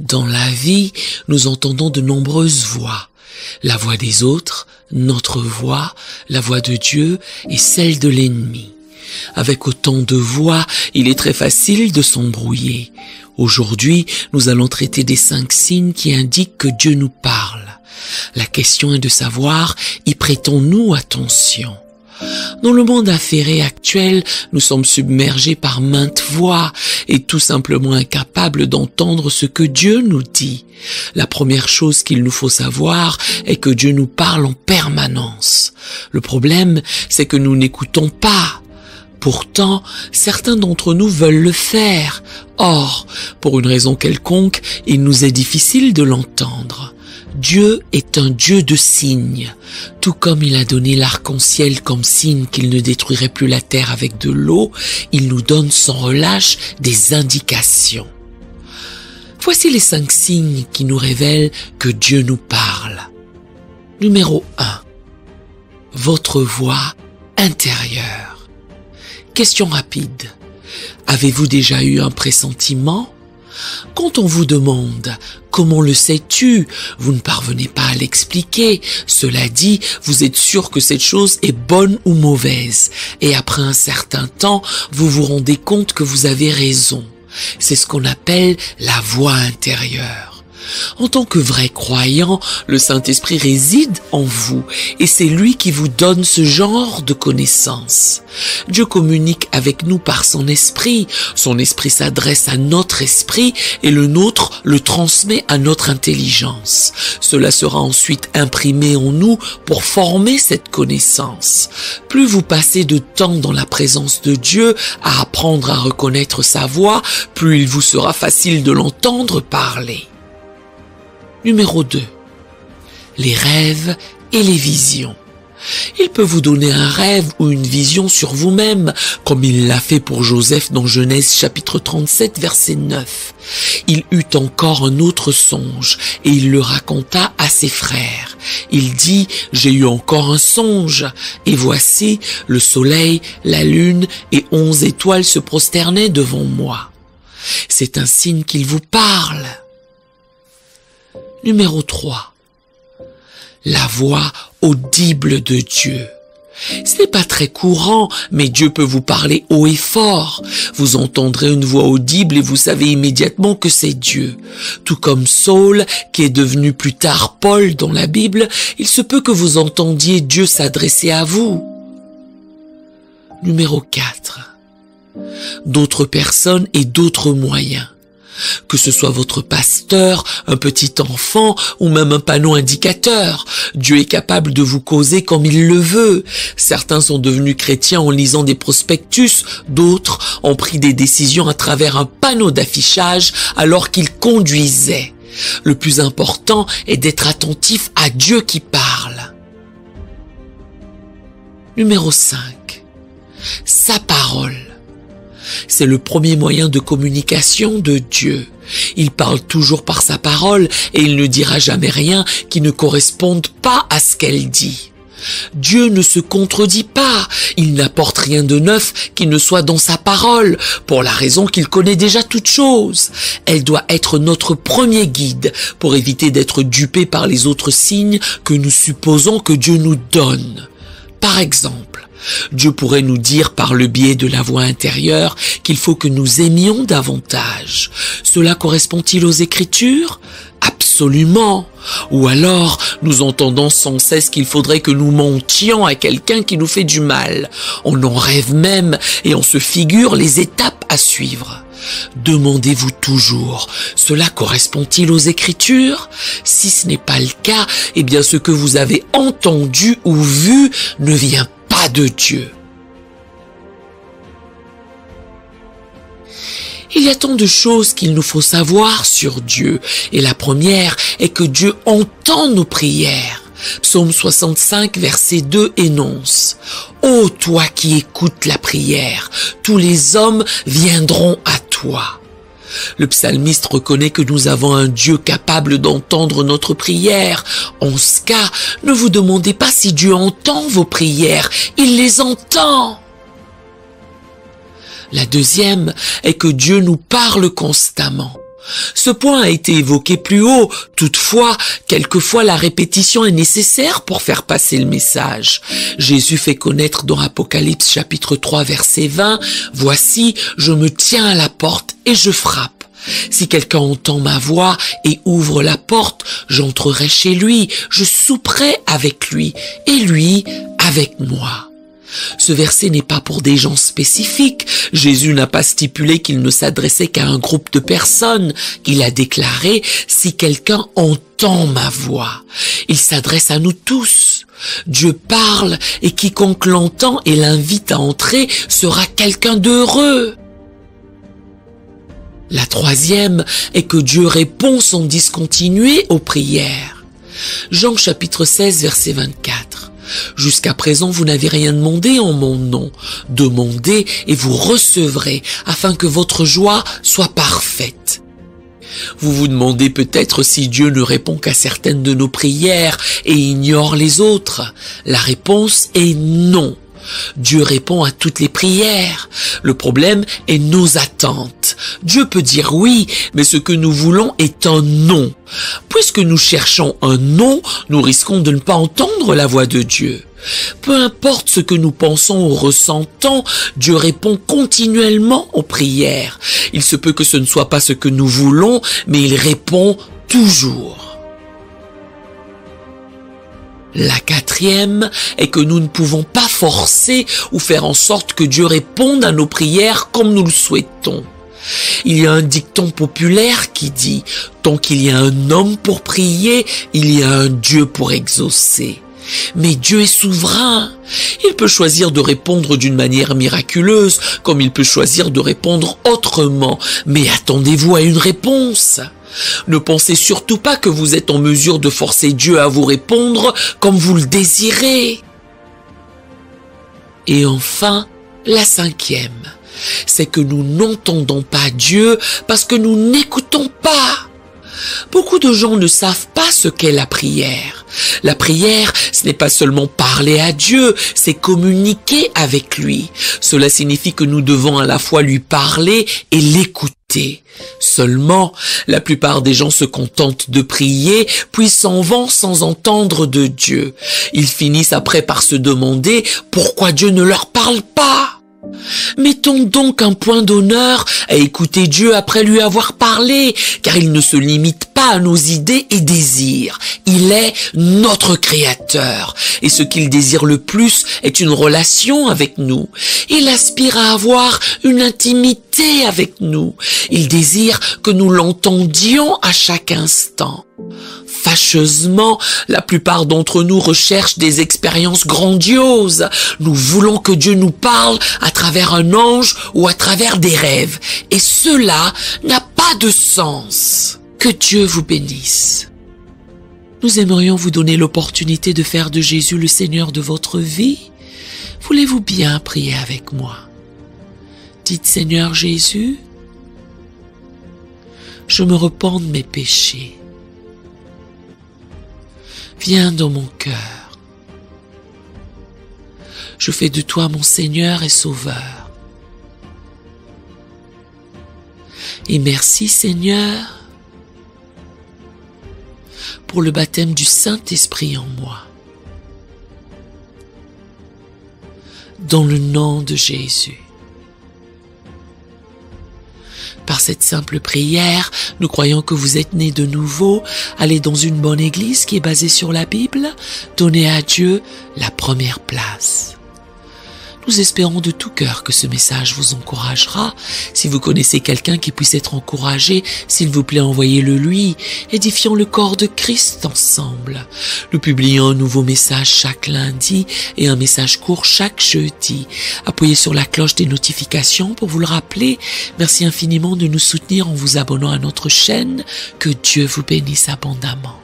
Dans la vie, nous entendons de nombreuses voix. La voix des autres, notre voix, la voix de Dieu et celle de l'ennemi. Avec autant de voix, il est très facile de s'embrouiller. Aujourd'hui, nous allons traiter des 5 signes qui indiquent que Dieu nous parle. La question est de savoir, y prêtons-nous attention? Dans le monde affairé actuel, nous sommes submergés par maintes voix et tout simplement incapables d'entendre ce que Dieu nous dit. La première chose qu'il nous faut savoir est que Dieu nous parle en permanence. Le problème, c'est que nous n'écoutons pas. Pourtant, certains d'entre nous veulent le faire. Or, pour une raison quelconque, il nous est difficile de l'entendre. Dieu est un Dieu de signes. Tout comme il a donné l'arc-en-ciel comme signe qu'il ne détruirait plus la terre avec de l'eau, il nous donne sans relâche des indications. Voici les 5 signes qui nous révèlent que Dieu nous parle. Numéro 1. Votre voix intérieure. Question rapide. Avez-vous déjà eu un pressentiment? Quand on vous demande « Comment le sais-tu ?» vous ne parvenez pas à l'expliquer. Cela dit, vous êtes sûr que cette chose est bonne ou mauvaise. Et après un certain temps, vous vous rendez compte que vous avez raison. C'est ce qu'on appelle la voix intérieure. En tant que vrai croyant, le Saint-Esprit réside en vous et c'est lui qui vous donne ce genre de connaissances. Dieu communique avec nous par son esprit. Son esprit s'adresse à notre esprit et le nôtre le transmet à notre intelligence. Cela sera ensuite imprimé en nous pour former cette connaissance. Plus vous passez de temps dans la présence de Dieu à apprendre à reconnaître sa voix, plus il vous sera facile de l'entendre parler. Numéro 2. Les rêves et les visions. Il peut vous donner un rêve ou une vision sur vous-même, comme il l'a fait pour Joseph dans Genèse chapitre 37, verset 9. Il eut encore un autre songe et il le raconta à ses frères. Il dit « J'ai eu encore un songe, et voici le soleil, la lune et 11 étoiles se prosternaient devant moi. » C'est un signe qu'il vous parle. Numéro 3. La voix audible de Dieu. Ce n'est pas très courant, mais Dieu peut vous parler haut et fort. Vous entendrez une voix audible et vous savez immédiatement que c'est Dieu. Tout comme Saul, qui est devenu plus tard Paul dans la Bible, il se peut que vous entendiez Dieu s'adresser à vous. Numéro 4. D'autres personnes et d'autres moyens. Que ce soit votre pasteur, un petit enfant ou même un panneau indicateur, Dieu est capable de vous causer comme il le veut. Certains sont devenus chrétiens en lisant des prospectus, d'autres ont pris des décisions à travers un panneau d'affichage alors qu'ils conduisaient. Le plus important est d'être attentif à Dieu qui parle. Numéro 5. Sa parole. C'est le premier moyen de communication de Dieu. Il parle toujours par sa parole et il ne dira jamais rien qui ne corresponde pas à ce qu'elle dit. Dieu ne se contredit pas, il n'apporte rien de neuf qui ne soit dans sa parole, pour la raison qu'il connaît déjà toutes choses. Elle doit être notre premier guide pour éviter d'être dupés par les autres signes que nous supposons que Dieu nous donne. Par exemple, Dieu pourrait nous dire par le biais de la voix intérieure qu'il faut que nous aimions davantage. Cela correspond-il aux Écritures? Absolument. Ou alors, nous entendons sans cesse qu'il faudrait que nous mentions à quelqu'un qui nous fait du mal. On en rêve même et on se figure les étapes à suivre. Demandez-vous toujours, cela correspond-il aux Écritures? Si ce n'est pas le cas, eh bien ce que vous avez entendu ou vu ne vient pas de Dieu. Il y a tant de choses qu'il nous faut savoir sur Dieu, et la première est que Dieu entend nos prières. Psaume 65, verset 2 énonce « Ô toi qui écoutes la prière, tous les hommes viendront à toi. » Le psalmiste reconnaît que nous avons un Dieu capable d'entendre notre prière. En ce cas, ne vous demandez pas si Dieu entend vos prières, il les entend. La deuxième est que Dieu nous parle constamment. Ce point a été évoqué plus haut. Toutefois, quelquefois la répétition est nécessaire pour faire passer le message. Jésus fait connaître dans Apocalypse chapitre 3 verset 20, « Voici, je me tiens à la porte et je frappe. Si quelqu'un entend ma voix et ouvre la porte, j'entrerai chez lui, je souperai avec lui et lui avec moi. » Ce verset n'est pas pour des gens spécifiques. Jésus n'a pas stipulé qu'il ne s'adressait qu'à un groupe de personnes. Il a déclaré « Si quelqu'un entend ma voix », il s'adresse à nous tous. Dieu parle et quiconque l'entend et l'invite à entrer sera quelqu'un d'heureux. La troisième est que Dieu répond sans discontinuer aux prières. Jean chapitre 16 verset 24. « Jusqu'à présent, vous n'avez rien demandé en mon nom. Demandez et vous recevrez, afin que votre joie soit parfaite. » Vous vous demandez peut-être si Dieu ne répond qu'à certaines de nos prières et ignore les autres. La réponse est non. Dieu répond à toutes les prières. Le problème est nos attentes. Dieu peut dire oui, mais ce que nous voulons est un non. Puisque nous cherchons un non, nous risquons de ne pas entendre la voix de Dieu. Peu importe ce que nous pensons ou ressentons, Dieu répond continuellement aux prières. Il se peut que ce ne soit pas ce que nous voulons, mais il répond toujours. La quatrième est que nous ne pouvons pas forcer ou faire en sorte que Dieu réponde à nos prières comme nous le souhaitons. Il y a un dicton populaire qui dit « Tant qu'il y a un homme pour prier, il y a un Dieu pour exaucer ». Mais Dieu est souverain. Il peut choisir de répondre d'une manière miraculeuse, comme il peut choisir de répondre autrement. Mais attendez-vous à une réponse. Ne pensez surtout pas que vous êtes en mesure de forcer Dieu à vous répondre comme vous le désirez. Et enfin, la cinquième, c'est que nous n'entendons pas Dieu parce que nous n'écoutons pas. Beaucoup de gens ne savent pas ce qu'est la prière. La prière, ce n'est pas seulement parler à Dieu, c'est communiquer avec lui. Cela signifie que nous devons à la fois lui parler et l'écouter. Seulement, la plupart des gens se contentent de prier, puis s'en vont sans entendre de Dieu. Ils finissent après par se demander pourquoi Dieu ne leur parle pas. Mettons donc un point d'honneur à écouter Dieu après lui avoir parlé, car il ne se limite pas à nos idées et désirs. Il est notre Créateur, et ce qu'il désire le plus est une relation avec nous. Il aspire à avoir une intimité avec nous. Il désire que nous l'entendions à chaque instant. Fâcheusement, la plupart d'entre nous recherchent des expériences grandioses. Nous voulons que Dieu nous parle à travers un ange ou à travers des rêves. Et cela n'a pas de sens. Que Dieu vous bénisse. Nous aimerions vous donner l'opportunité de faire de Jésus le Seigneur de votre vie. Voulez-vous bien prier avec moi? Dites: Seigneur Jésus, je me repens de mes péchés. Viens dans mon cœur. Je fais de toi mon Seigneur et Sauveur. Et merci Seigneur pour le baptême du Saint-Esprit en moi. Dans le nom de Jésus. Par cette simple prière, nous croyons que vous êtes nés de nouveau. Allez dans une bonne église qui est basée sur la Bible. Donnez à Dieu la première place. Nous espérons de tout cœur que ce message vous encouragera. Si vous connaissez quelqu'un qui puisse être encouragé, s'il vous plaît, envoyez-le lui. Édifions le corps de Christ ensemble. Nous publions un nouveau message chaque lundi et un message court chaque jeudi. Appuyez sur la cloche des notifications pour vous le rappeler. Merci infiniment de nous soutenir en vous abonnant à notre chaîne. Que Dieu vous bénisse abondamment.